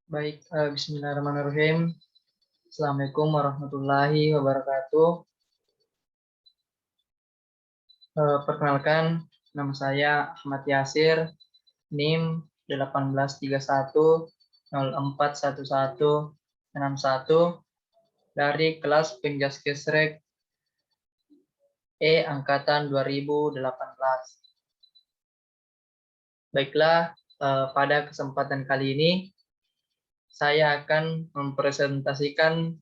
Baik, bismillahirrahmanirrahim. Assalamualaikum warahmatullahi wabarakatuh. Perkenalkan, nama saya Ahmad Yasir, NIM 1831041161 dari kelas Penjaskesrek angkatan 2018. Baiklah, pada kesempatan kali ini saya akan mempresentasikan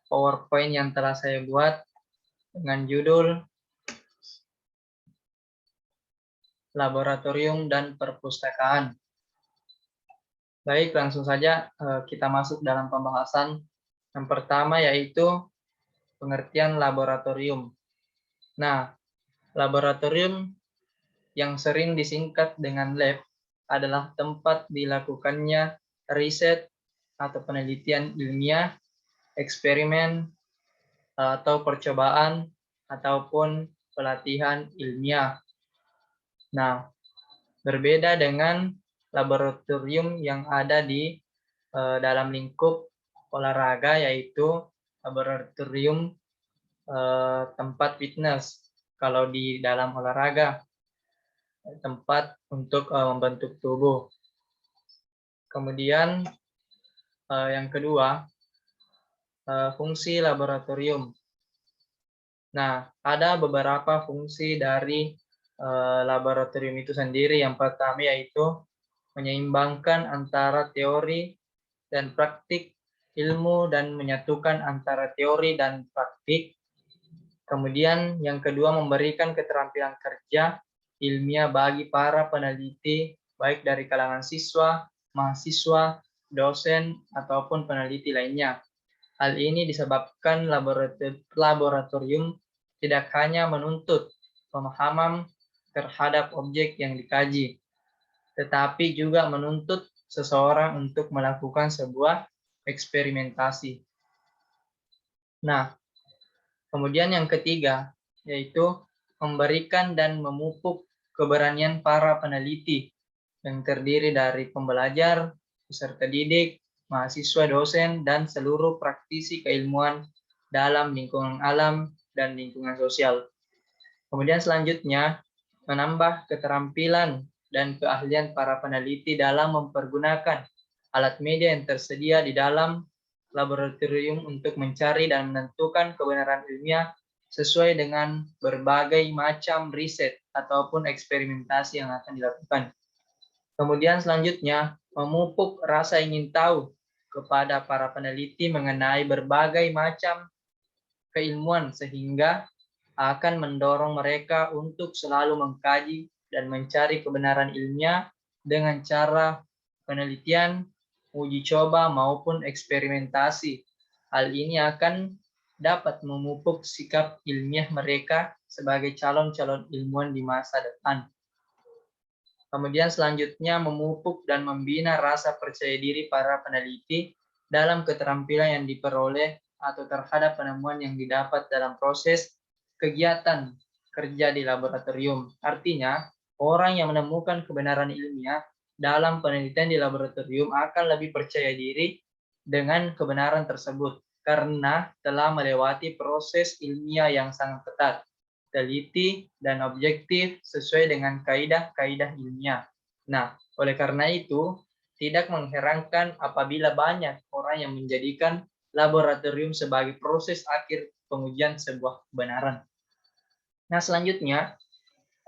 PowerPoint yang telah saya buat dengan judul Laboratorium dan Perpustakaan. Baik, langsung saja kita masuk dalam pembahasan. Yang pertama yaitu pengertian laboratorium. Nah, laboratorium yang sering disingkat dengan lab adalah tempat dilakukannya riset atau penelitian ilmiah, eksperimen, atau percobaan, ataupun pelatihan ilmiah. Nah, berbeda dengan laboratorium yang ada di dalam lingkup olahraga, yaitu laboratorium tempat fitness. Kalau di dalam olahraga, tempat untuk membentuk tubuh. Kemudian yang kedua, fungsi laboratorium. Nah, ada beberapa fungsi dari laboratorium itu sendiri. Yang pertama yaitu menyeimbangkan antara teori dan praktik ilmu dan menyatukan antara teori dan praktik. Kemudian yang kedua, memberikan keterampilan kerja ilmiah bagi para peneliti, baik dari kalangan siswa, mahasiswa, dosen, ataupun peneliti lainnya. Hal ini disebabkan laboratorium tidak hanya menuntut pemahaman terhadap objek yang dikaji, tetapi juga menuntut seseorang untuk melakukan sebuah eksperimentasi. Nah, kemudian yang ketiga, yaitu memberikan dan memupuk keberanian para peneliti yang terdiri dari pembelajar, peserta didik, mahasiswa, dosen, dan seluruh praktisi keilmuan dalam lingkungan alam dan lingkungan sosial. Kemudian selanjutnya, menambah keterampilan dan keahlian para peneliti dalam mempergunakan alat media yang tersedia di dalam laboratorium untuk mencari dan menentukan kebenaran ilmiah sesuai dengan berbagai macam riset ataupun eksperimentasi yang akan dilakukan. Kemudian selanjutnya, memupuk rasa ingin tahu kepada para peneliti mengenai berbagai macam keilmuan sehingga akan mendorong mereka untuk selalu mengkaji dan mencari kebenaran ilmiah dengan cara penelitian, uji coba, maupun eksperimentasi. Hal ini akan dapat memupuk sikap ilmiah mereka sebagai calon-calon ilmuwan di masa depan. Kemudian selanjutnya memupuk dan membina rasa percaya diri para peneliti dalam keterampilan yang diperoleh atau terhadap penemuan yang didapat dalam proses kegiatan kerja di laboratorium. Artinya, orang yang menemukan kebenaran ilmiah dalam penelitian di laboratorium akan lebih percaya diri dengan kebenaran tersebut karena telah melewati proses ilmiah yang sangat ketat, teliti, dan objektif sesuai dengan kaidah-kaidah ilmiah. Nah, oleh karena itu, tidak mengherankan apabila banyak orang yang menjadikan laboratorium sebagai proses akhir pengujian sebuah kebenaran. Nah, selanjutnya,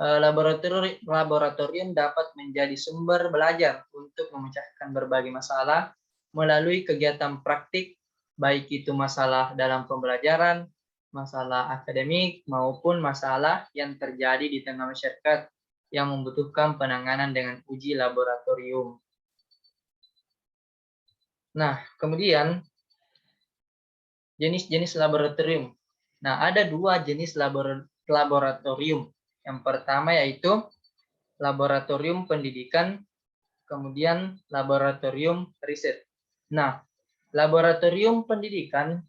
laboratorium dapat menjadi sumber belajar untuk memecahkan berbagai masalah melalui kegiatan praktik, baik itu masalah dalam pembelajaran, masalah akademik, maupun masalah yang terjadi di tengah masyarakat yang membutuhkan penanganan dengan uji laboratorium. Nah, kemudian jenis-jenis laboratorium. Nah, ada dua jenis laboratorium. Yang pertama yaitu laboratorium pendidikan, kemudian laboratorium riset. Nah, laboratorium pendidikan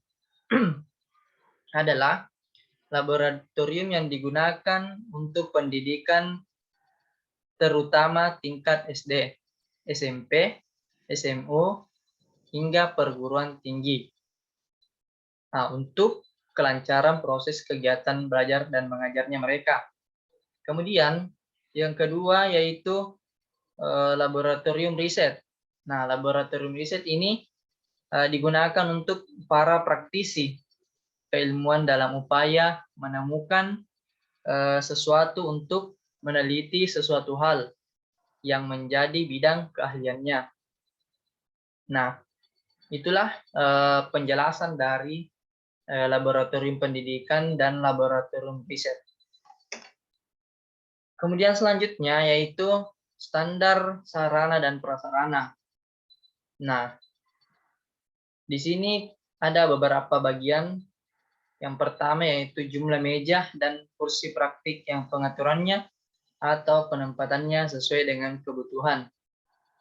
adalah laboratorium yang digunakan untuk pendidikan terutama tingkat SD, SMP, SMU, hingga perguruan tinggi. Nah, untuk kelancaran proses kegiatan belajar dan mengajarnya mereka. Kemudian, yang kedua yaitu laboratorium riset. Nah, laboratorium riset ini digunakan untuk para praktisi keilmuan dalam upaya menemukan sesuatu untuk meneliti sesuatu hal yang menjadi bidang keahliannya. Nah, itulah penjelasan dari laboratorium pendidikan dan laboratorium riset. Kemudian selanjutnya yaitu standar sarana dan prasarana. Nah, di sini ada beberapa bagian. Yang pertama yaitu jumlah meja dan kursi praktik yang pengaturannya atau penempatannya sesuai dengan kebutuhan.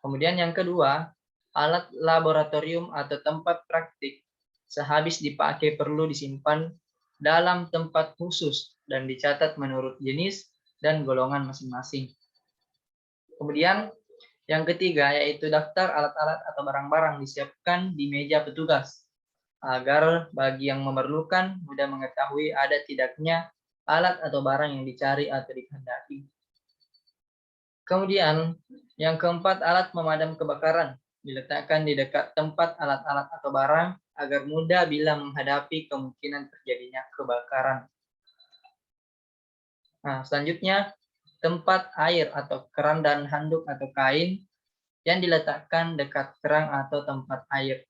Kemudian yang kedua, alat laboratorium atau tempat praktik sehabis dipakai perlu disimpan dalam tempat khusus dan dicatat menurut jenis dan golongan masing-masing. Kemudian yang ketiga yaitu daftar alat-alat atau barang-barang disiapkan di meja petugas agar bagi yang memerlukan mudah mengetahui ada tidaknya alat atau barang yang dicari atau dikehendaki. Kemudian yang keempat, alat pemadam kebakaran diletakkan di dekat tempat alat-alat atau barang agar mudah bila menghadapi kemungkinan terjadinya kebakaran. Nah, selanjutnya tempat air atau keran dan handuk atau kain yang diletakkan dekat kerang atau tempat air.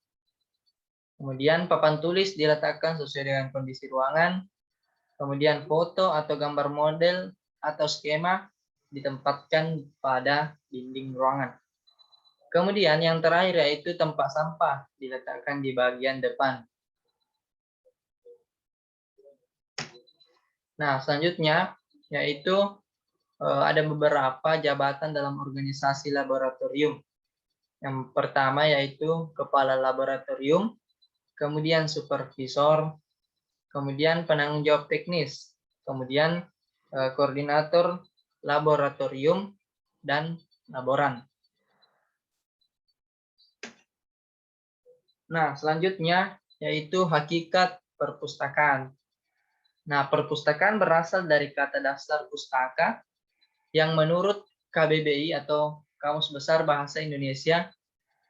Kemudian papan tulis diletakkan sesuai dengan kondisi ruangan. Kemudian foto atau gambar model atau skema ditempatkan pada dinding ruangan. Kemudian yang terakhir yaitu tempat sampah diletakkan di bagian depan. Nah, selanjutnya yaitu ada beberapa jabatan dalam organisasi laboratorium. Yang pertama yaitu kepala laboratorium, kemudian supervisor, kemudian penanggung jawab teknis, kemudian koordinator laboratorium, dan laboran. Nah, selanjutnya yaitu hakikat perpustakaan. Nah, perpustakaan berasal dari kata dasar pustaka yang menurut KBBI atau Kamus Besar Bahasa Indonesia,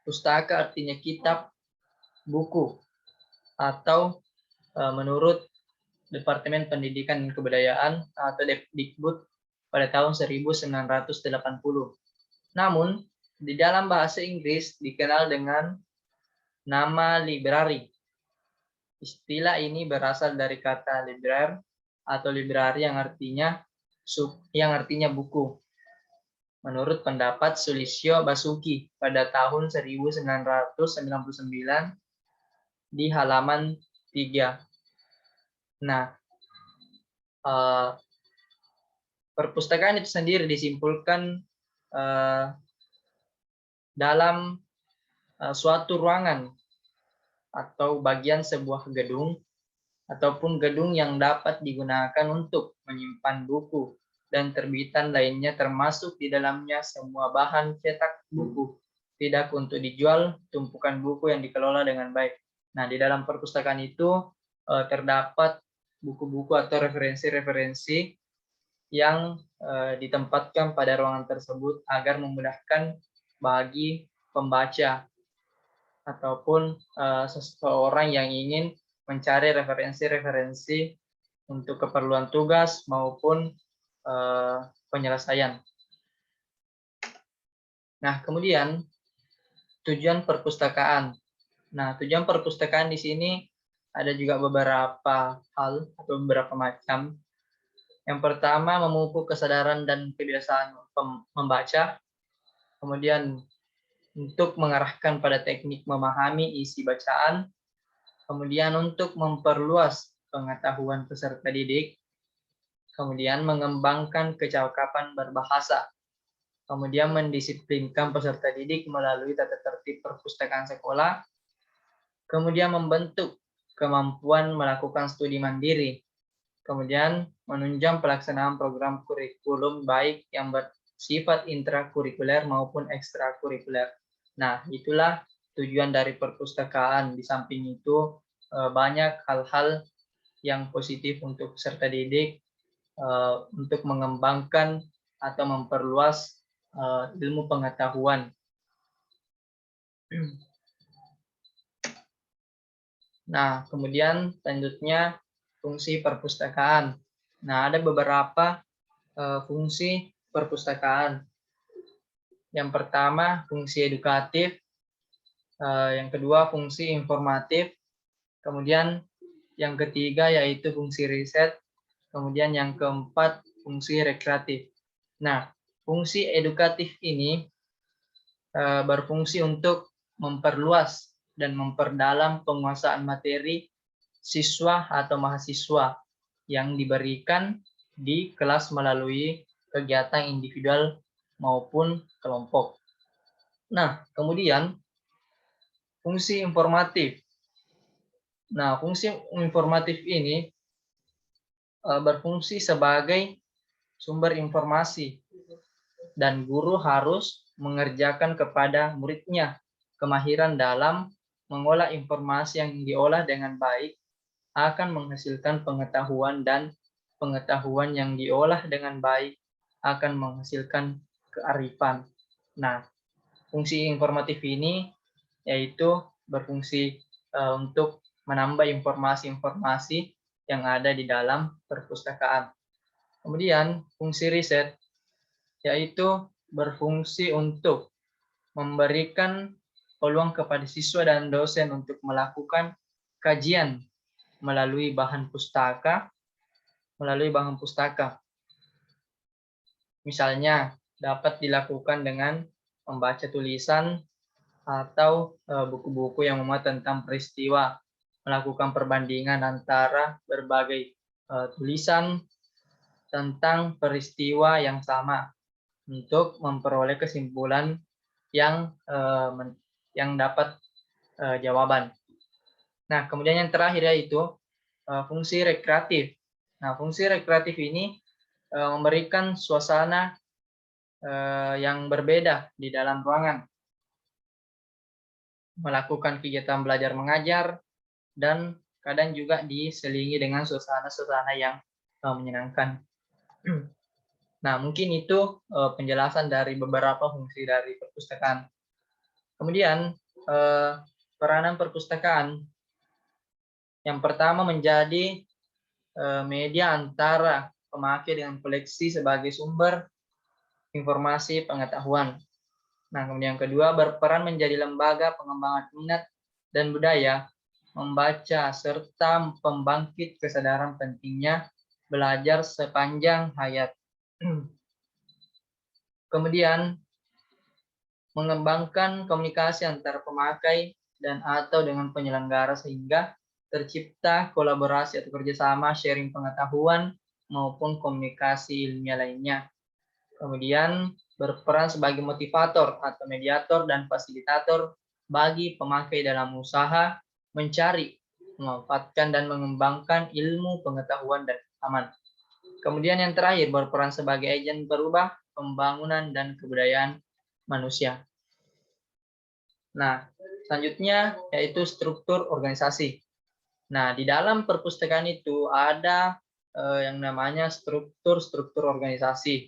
pustaka artinya kitab, buku, atau menurut Departemen Pendidikan dan Kebudayaan atau Depdikbud pada tahun 1980. Namun, di dalam bahasa Inggris dikenal dengan nama library. Istilah ini berasal dari kata libraire atau library yang artinya buku. Menurut pendapat Sulistyo Basuki pada tahun 1999 di halaman 3. Nah, perpustakaan itu sendiri disimpulkan dalam suatu ruangan atau bagian sebuah gedung ataupun gedung yang dapat digunakan untuk menyimpan buku dan terbitan lainnya, termasuk di dalamnya semua bahan cetak buku, tidak untuk dijual, tumpukan buku yang dikelola dengan baik. Nah, di dalam perpustakaan itu terdapat buku-buku atau referensi-referensi yang ditempatkan pada ruangan tersebut agar memudahkan bagi pembaca ataupun seseorang yang ingin mencari referensi-referensi untuk keperluan tugas maupun penyelesaian. Nah, kemudian tujuan perpustakaan. Nah, tujuan perpustakaan di sini ada juga beberapa hal atau beberapa macam. Yang pertama, memupuk kesadaran dan kebiasaan membaca. Kemudian untuk mengarahkan pada teknik memahami isi bacaan. Kemudian untuk memperluas pengetahuan peserta didik. Kemudian mengembangkan kecakapan berbahasa. Kemudian mendisiplinkan peserta didik melalui tata tertib perpustakaan sekolah. Kemudian membentuk kemampuan melakukan studi mandiri. Kemudian menunjang pelaksanaan program kurikulum baik yang bersifat intrakurikuler maupun ekstrakurikuler. Nah, itulah tujuan dari perpustakaan. Di samping itu banyak hal-hal yang positif untuk peserta didik untuk mengembangkan atau memperluas ilmu pengetahuan. Nah, kemudian selanjutnya fungsi perpustakaan. Nah, ada beberapa fungsi perpustakaan. Yang pertama, fungsi edukatif. Yang kedua, fungsi informatif. Kemudian yang ketiga yaitu fungsi riset. Kemudian yang keempat, fungsi rekreatif. Nah, fungsi edukatif ini berfungsi untuk memperluas dan memperdalam penguasaan materi siswa atau mahasiswa yang diberikan di kelas melalui kegiatan individual maupun kelompok. Nah, kemudian fungsi informatif. Nah, fungsi informatif ini berfungsi sebagai sumber informasi dan guru harus mengerjakan kepada muridnya kemahiran dalam mengolah informasi yang diolah dengan baik akan menghasilkan pengetahuan, dan pengetahuan yang diolah dengan baik akan menghasilkan kearifan. Nah, fungsi informatif ini yaitu berfungsi untuk menambah informasi-informasi yang ada di dalam perpustakaan. Kemudian fungsi riset yaitu berfungsi untuk memberikan peluang kepada siswa dan dosen untuk melakukan kajian melalui bahan pustaka. Misalnya dapat dilakukan dengan membaca tulisan atau buku-buku yang memuat tentang peristiwa, melakukan perbandingan antara berbagai tulisan tentang peristiwa yang sama untuk memperoleh kesimpulan yang dapat jawaban. Nah, kemudian yang terakhir yaitu fungsi rekreatif. Nah, fungsi rekreatif ini memberikan suasana yang berbeda di dalam ruangan, melakukan kegiatan belajar mengajar, dan kadang juga diselingi dengan suasana-suasana yang menyenangkan. Nah, mungkin itu penjelasan dari beberapa fungsi dari perpustakaan. Kemudian, peranan perpustakaan yang pertama menjadi media antara pemakai dengan koleksi sebagai sumber informasi pengetahuan. Nah, kemudian yang kedua, berperan menjadi lembaga pengembangan minat dan budaya, membaca, serta pembangkit kesadaran pentingnya belajar sepanjang hayat. Kemudian, mengembangkan komunikasi antara pemakai dan atau dengan penyelenggara sehingga tercipta kolaborasi atau kerjasama, sharing pengetahuan, maupun komunikasi ilmiah lainnya. Kemudian, berperan sebagai motivator atau mediator dan fasilitator bagi pemakai dalam usaha mencari, memanfaatkan, dan mengembangkan ilmu pengetahuan dan pengalaman. Kemudian yang terakhir, berperan sebagai agen berubah pembangunan dan kebudayaan manusia. Nah, selanjutnya yaitu struktur organisasi. Nah, di dalam perpustakaan itu ada yang namanya struktur organisasi.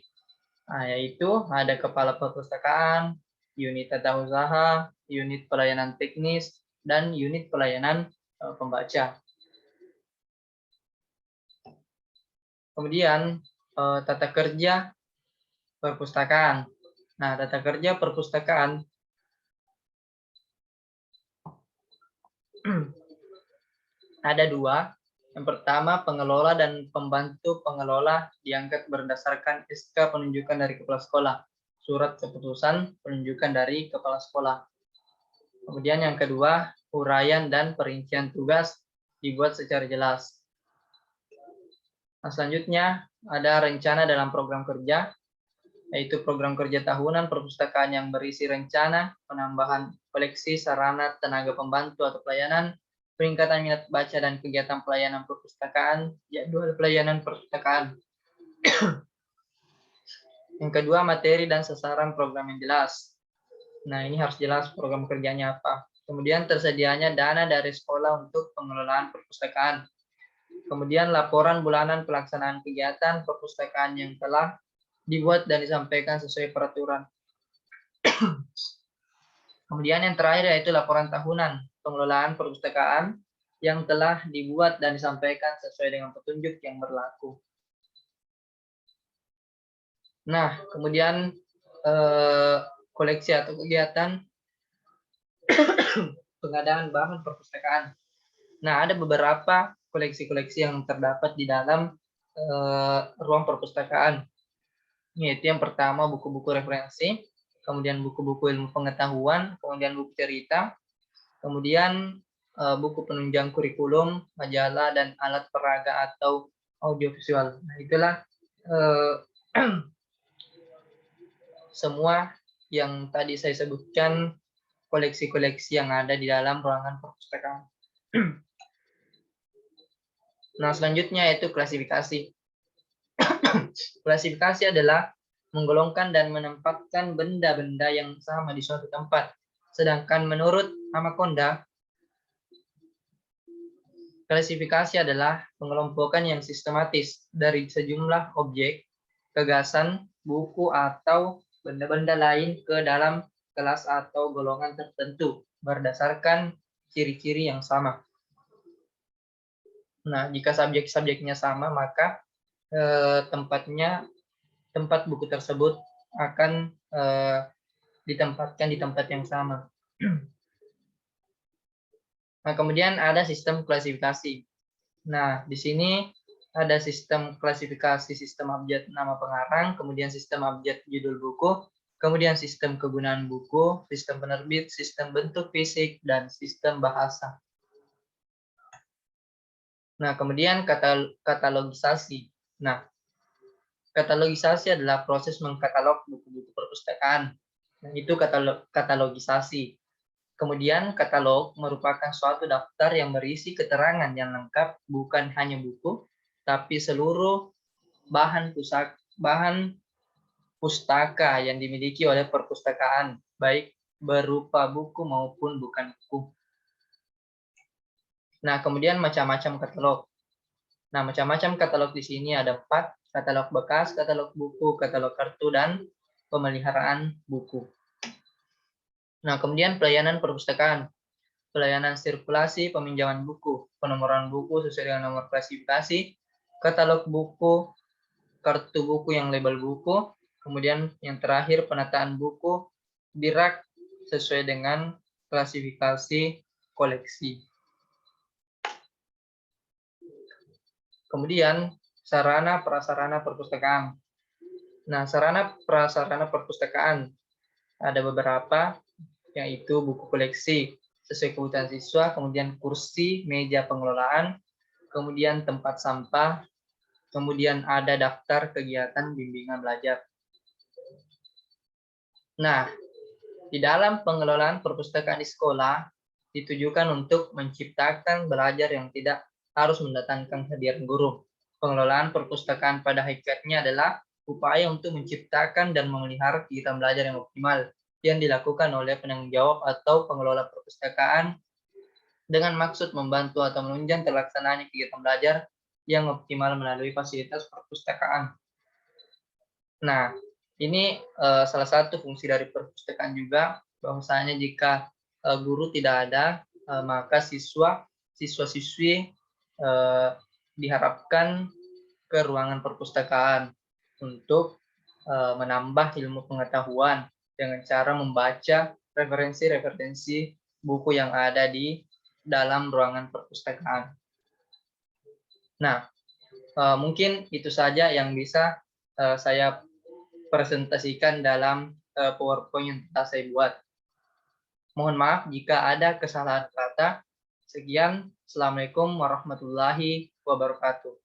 Nah, yaitu ada kepala perpustakaan, unit tata usaha, unit pelayanan teknis, dan unit pelayanan pembaca. Kemudian tata kerja perpustakaan. Nah, tata kerja perpustakaan ada dua. Yang pertama, pengelola dan pembantu pengelola diangkat berdasarkan SK penunjukan dari kepala sekolah, surat keputusan penunjukan dari kepala sekolah. Kemudian yang kedua, uraian dan perincian tugas dibuat secara jelas. Nah, selanjutnya ada rencana dalam program kerja, yaitu program kerja tahunan perpustakaan yang berisi rencana penambahan koleksi, sarana, tenaga pembantu atau pelayanan, peningkatan minat baca dan kegiatan pelayanan perpustakaan, jadwal pelayanan perpustakaan. Yang kedua, materi dan sasaran program yang jelas. Nah, ini harus jelas program kerjanya apa. Kemudian tersedianya dana dari sekolah untuk pengelolaan perpustakaan. Kemudian laporan bulanan pelaksanaan kegiatan perpustakaan yang telah dibuat dan disampaikan sesuai peraturan. Kemudian yang terakhir yaitu laporan tahunan pengelolaan perpustakaan yang telah dibuat dan disampaikan sesuai dengan petunjuk yang berlaku. Nah, kemudian koleksi atau kegiatan pengadaan bahan perpustakaan. Nah, ada beberapa koleksi-koleksi yang terdapat di dalam ruang perpustakaan. Yaitu yang pertama buku-buku referensi, kemudian buku-buku ilmu pengetahuan, kemudian buku cerita, kemudian buku penunjang kurikulum, majalah, dan alat peraga atau audiovisual. Nah, itulah semua yang tadi saya sebutkan koleksi-koleksi yang ada di dalam ruangan perpustakaan. Nah, selanjutnya yaitu klasifikasi. Klasifikasi adalah menggolongkan dan menempatkan benda-benda yang sama di suatu tempat. Sedangkan menurut Hamakonda, klasifikasi adalah pengelompokan yang sistematis dari sejumlah objek, gagasan, buku, atau benda-benda lain ke dalam kelas atau golongan tertentu berdasarkan ciri-ciri yang sama. Nah, jika subjek-subjeknya sama, maka tempat buku tersebut akan ditempatkan di tempat yang sama. Nah, kemudian ada sistem klasifikasi. Nah, di sini ada sistem klasifikasi sistem abjad nama pengarang, kemudian sistem abjad judul buku, kemudian sistem kegunaan buku, sistem penerbit, sistem bentuk fisik, dan sistem bahasa. Nah, kemudian katalogisasi. Nah, katalogisasi adalah proses mengkatalog buku-buku perpustakaan. Nah, itu katalogisasi. Kemudian katalog merupakan suatu daftar yang berisi keterangan yang lengkap bukan hanya buku, tapi seluruh bahan pustaka yang dimiliki oleh perpustakaan, baik berupa buku maupun bukan buku. Nah, kemudian macam-macam katalog. Nah, macam-macam katalog di sini ada 4, katalog bekas, katalog buku, katalog kartu, dan pemeliharaan buku. Nah, kemudian pelayanan perpustakaan. Pelayanan sirkulasi, peminjaman buku, penomoran buku sesuai dengan nomor klasifikasi, katalog buku, kartu buku yang label buku, kemudian yang terakhir penataan buku di rak sesuai dengan klasifikasi koleksi. Kemudian sarana prasarana perpustakaan. Nah, sarana prasarana perpustakaan ada beberapa, yaitu buku koleksi sesuai kebutuhan siswa, kemudian kursi, meja pengelolaan, kemudian tempat sampah, kemudian ada daftar kegiatan bimbingan belajar. Nah, di dalam pengelolaan perpustakaan di sekolah ditujukan untuk menciptakan belajar yang tidak harus mendatangkan kehadiran guru. Pengelolaan perpustakaan pada hakikatnya adalah upaya untuk menciptakan dan memelihara kegiatan belajar yang optimal yang dilakukan oleh penanggung jawab atau pengelola perpustakaan dengan maksud membantu atau menunjang terlaksananya kegiatan belajar yang optimal melalui fasilitas perpustakaan. Nah, ini salah satu fungsi dari perpustakaan juga, bahwasanya jika guru tidak ada, maka siswa-siswi diharapkan ke ruangan perpustakaan untuk menambah ilmu pengetahuan dengan cara membaca referensi-referensi buku yang ada di dalam ruangan perpustakaan. Nah, mungkin itu saja yang bisa saya presentasikan dalam PowerPoint yang telah saya buat. Mohon maaf jika ada kesalahan kata. Sekian, Assalamualaikum warahmatullahi wabarakatuh.